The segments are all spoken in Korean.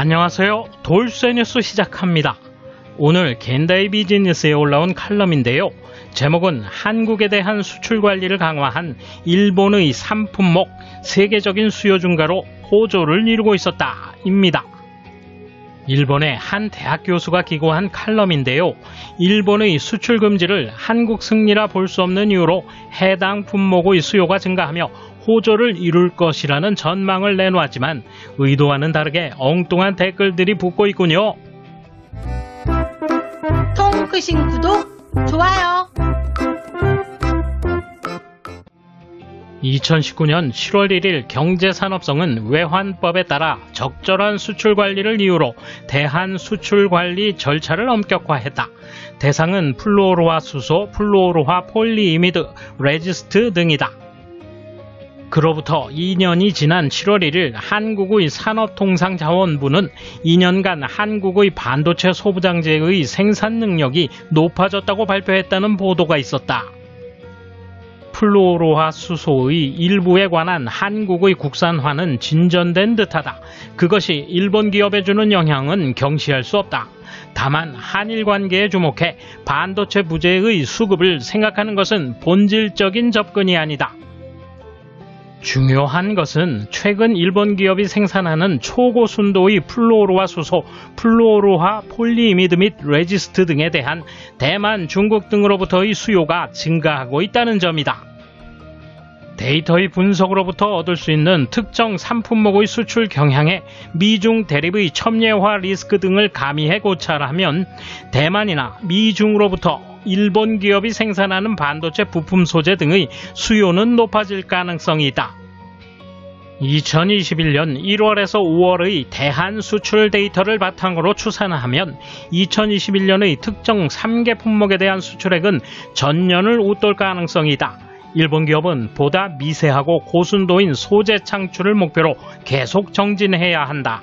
안녕하세요. 돌쇠 뉴스 시작합니다. 오늘 겐다이 비즈니스에 올라온 칼럼인데요. 제목은 한국에 대한 수출 관리를 강화한 일본의 산품목 세계적인 수요 증가로 호조를 이루고 있었다 입니다. 일본의 한 대학 교수가 기고한 칼럼인데요. 일본의 수출 금지를 한국 승리라 볼 수 없는 이유로 해당 품목의 수요가 증가하며 호조를 이룰 것이라는 전망을 내놓았지만 의도와는 다르게 엉뚱한 댓글들이 붙고 있군요. 통 크신 구독, 좋아요. 2019년 7월 1일 경제산업성은 외환법에 따라 적절한 수출 관리를 이유로 대한 수출 관리 절차를 엄격화했다. 대상은 플루오로화 수소, 플루오로화 폴리이미드, 레지스트 등이다. 그로부터 2년이 지난 7월 1일 한국의 산업통상자원부는 2년간 한국의 반도체 소부장재의 생산 능력이 높아졌다고 발표했다는 보도가 있었다. 플루오로화 수소의 일부에 관한 한국의 국산화는 진전된 듯하다. 그것이 일본 기업에 주는 영향은 경시할 수 없다. 다만 한일 관계에 주목해 반도체 부재의 수급을 생각하는 것은 본질적인 접근이 아니다. 중요한 것은 최근 일본 기업이 생산하는 초고순도의 플루오로화 수소, 플루오로화 폴리이미드 및 레지스트 등에 대한 대만, 중국 등으로부터의 수요가 증가하고 있다는 점이다. 데이터의 분석으로부터 얻을 수 있는 특정 산품목의 수출 경향에 미중 대립의 첨예화 리스크 등을 가미해 고찰하면 대만이나 미중으로부터 일본 기업이 생산하는 반도체 부품 소재 등의 수요는 높아질 가능성이 있다. 2021년 1월에서 5월의 대한 수출 데이터를 바탕으로 추산하면 2021년의 특정 3개 품목에 대한 수출액은 전년을 웃돌 가능성이 있다. 일본 기업은 보다 미세하고 고순도인 소재 창출을 목표로 계속 정진해야 한다.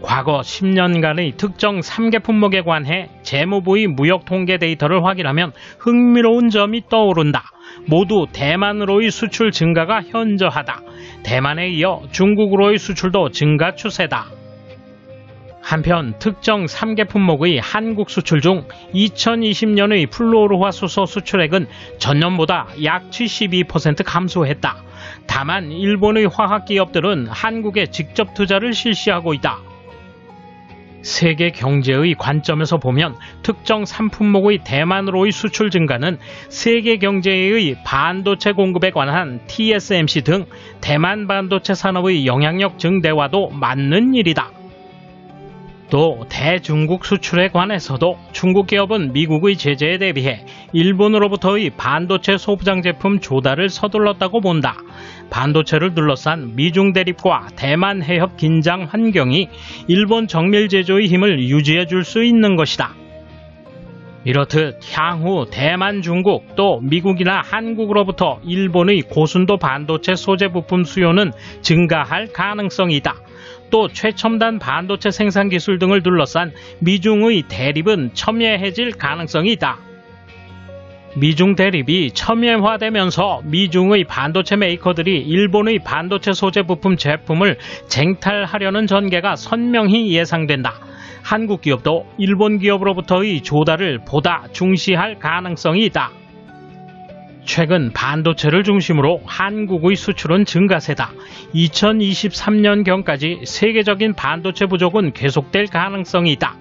과거 10년간의 특정 3개 품목에 관해 재무부의 무역 통계 데이터를 확인하면 흥미로운 점이 떠오른다. 모두 대만으로의 수출 증가가 현저하다. 대만에 이어 중국으로의 수출도 증가 추세다. 한편 특정 3개 품목의 한국 수출 중 2020년의 플루오로화 수소 수출액은 전년보다 약 72% 감소했다. 다만 일본의 화학기업들은 한국에 직접 투자를 실시하고 있다. 세계 경제의 관점에서 보면 특정 산품목의 대만으로의 수출 증가는 세계 경제의 반도체 공급에 관한 TSMC 등 대만 반도체 산업의 영향력 증대와도 맞는 일이다. 또 대중국 수출에 관해서도 중국 기업은 미국의 제재에 대비해 일본으로부터의 반도체 소부장 제품 조달을 서둘렀다고 본다. 반도체를 둘러싼 미중 대립과 대만 해협 긴장 환경이 일본 정밀 제조의 힘을 유지해 줄 수 있는 것이다. 이렇듯 향후 대만, 중국 또 미국이나 한국으로부터 일본의 고순도 반도체 소재 부품 수요는 증가할 가능성이 있다. 또 최첨단 반도체 생산 기술 등을 둘러싼 미중의 대립은 첨예해질 가능성이 있다. 미중 대립이 첨예화되면서 미중의 반도체 메이커들이 일본의 반도체 소재 부품 제품을 쟁탈하려는 전개가 선명히 예상된다. 한국 기업도 일본 기업으로부터의 조달을 보다 중시할 가능성이 있다. 최근 반도체를 중심으로 한국의 수출은 증가세다. 2023년경까지 세계적인 반도체 부족은 계속될 가능성이 있다.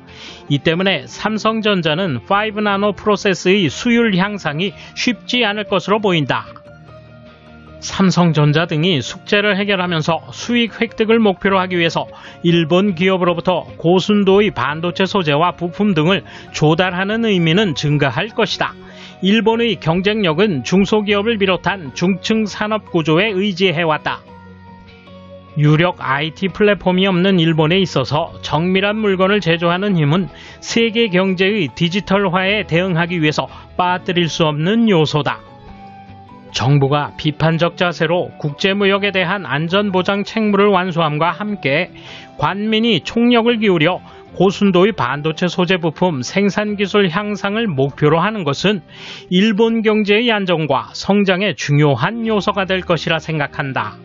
이 때문에 삼성전자는 5나노 프로세스의 수율 향상이 쉽지 않을 것으로 보인다. 삼성전자 등이 숙제를 해결하면서 수익 획득을 목표로 하기 위해서 일본 기업으로부터 고순도의 반도체 소재와 부품 등을 조달하는 의미는 증가할 것이다. 일본의 경쟁력은 중소기업을 비롯한 중층 산업 구조에 의지해왔다. 유력 IT 플랫폼이 없는 일본에 있어서 정밀한 물건을 제조하는 힘은 세계 경제의 디지털화에 대응하기 위해서 빠뜨릴 수 없는 요소다. 정부가 비판적 자세로 국제무역에 대한 안전보장 책무를 완수함과 함께 관민이 총력을 기울여 고순도의 반도체 소재 부품 생산기술 향상을 목표로 하는 것은 일본 경제의 안정과 성장의 중요한 요소가 될 것이라 생각한다.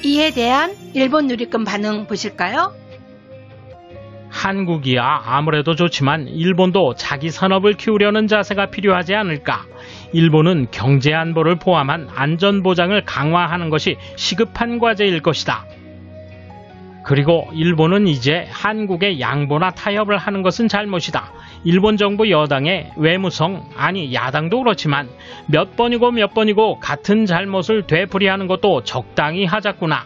이에 대한 일본 누리꾼 반응 보실까요? 한국이야 아무래도 좋지만 일본도 자기 산업을 키우려는 자세가 필요하지 않을까. 일본은 경제 안보를 포함한 안전보장을 강화하는 것이 시급한 과제일 것이다. 그리고 일본은 이제 한국의 양보나 타협을 하는 것은 잘못이다. 일본 정부 여당의 외무성, 아니 야당도 그렇지만 몇 번이고 같은 잘못을 되풀이하는 것도 적당히 하자꾸나.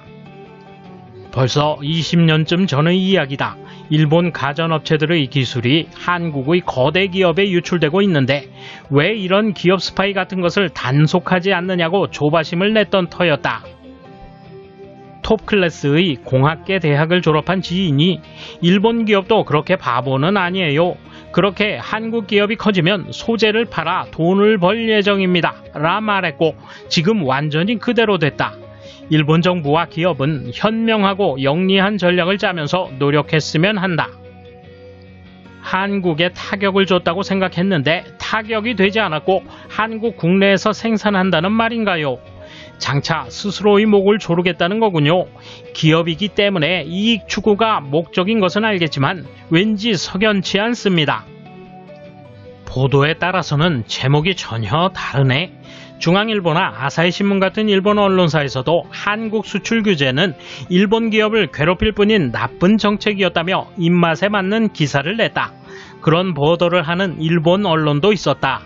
벌써 20년쯤 전의 이야기다. 일본 가전업체들의 기술이 한국의 거대 기업에 유출되고 있는데 왜 이런 기업 스파이 같은 것을 단속하지 않느냐고 조바심을 냈던 터였다. 톱클래스의 공학계 대학을 졸업한 지인이 일본 기업도 그렇게 바보는 아니에요. 그렇게 한국 기업이 커지면 소재를 팔아 돈을 벌 예정입니다. 라 말했고 지금 완전히 그대로 됐다. 일본 정부와 기업은 현명하고 영리한 전략을 짜면서 노력했으면 한다. 한국에 타격을 줬다고 생각했는데 타격이 되지 않았고 한국 국내에서 생산한다는 말인가요? 장차 스스로의 목을 조르겠다는 거군요. 기업이기 때문에 이익 추구가 목적인 것은 알겠지만 왠지 석연치 않습니다. 보도에 따라서는 제목이 전혀 다르네. 중앙일보나 아사히신문 같은 일본 언론사에서도 한국 수출 규제는 일본 기업을 괴롭힐 뿐인 나쁜 정책이었다며 입맛에 맞는 기사를 냈다. 그런 보도를 하는 일본 언론도 있었다.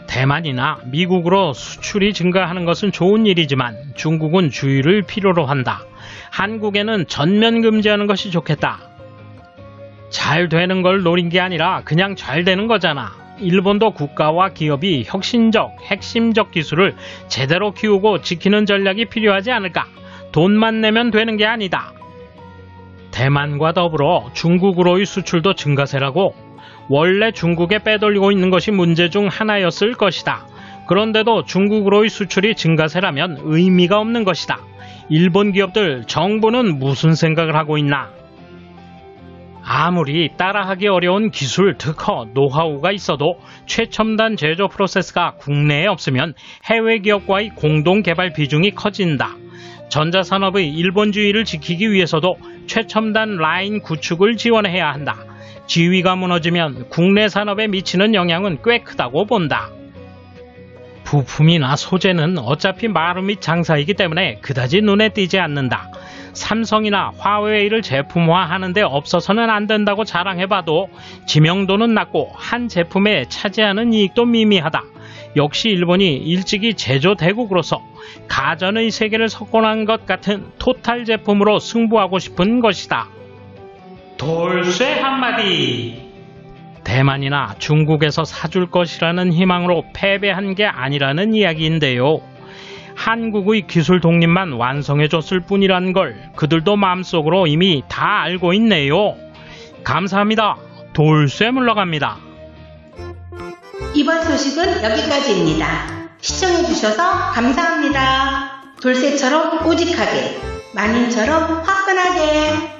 대만이나 미국으로 수출이 증가하는 것은 좋은 일이지만 중국은 주의를 필요로 한다. 한국에는 전면 금지하는 것이 좋겠다. 잘 되는 걸 노린 게 아니라 그냥 잘 되는 거잖아. 일본도 국가와 기업이 혁신적, 핵심적 기술을 제대로 키우고 지키는 전략이 필요하지 않을까? 돈만 내면 되는 게 아니다. 대만과 더불어 중국으로의 수출도 증가세라고. 원래 중국에 빼돌리고 있는 것이 문제 중 하나였을 것이다. 그런데도 중국으로의 수출이 증가세라면 의미가 없는 것이다. 일본 기업들 정부는 무슨 생각을 하고 있나? 아무리 따라하기 어려운 기술, 특허, 노하우가 있어도 최첨단 제조 프로세스가 국내에 없으면 해외 기업과의 공동 개발 비중이 커진다. 전자산업의 일본주의를 지키기 위해서도 최첨단 라인 구축을 지원해야 한다. 지위가 무너지면 국내 산업에 미치는 영향은 꽤 크다고 본다. 부품이나 소재는 어차피 마루 및 장사이기 때문에 그다지 눈에 띄지 않는다. 삼성이나 화웨이를 제품화하는 데 없어서는 안 된다고 자랑해봐도 지명도는 낮고 한 제품에 차지하는 이익도 미미하다. 역시 일본이 일찍이 제조 대국으로서 가전의 세계를 석권한 것 같은 토탈 제품으로 승부하고 싶은 것이다. 돌쇠 한마디. 대만이나 중국에서 사줄 것이라는 희망으로 패배한 게 아니라는 이야기인데요. 한국의 기술 독립만 완성해줬을 뿐이란 걸 그들도 마음속으로 이미 다 알고 있네요. 감사합니다. 돌쇠 물러갑니다. 이번 소식은 여기까지입니다. 시청해주셔서 감사합니다. 돌쇠처럼 오직하게, 만인처럼 화끈하게.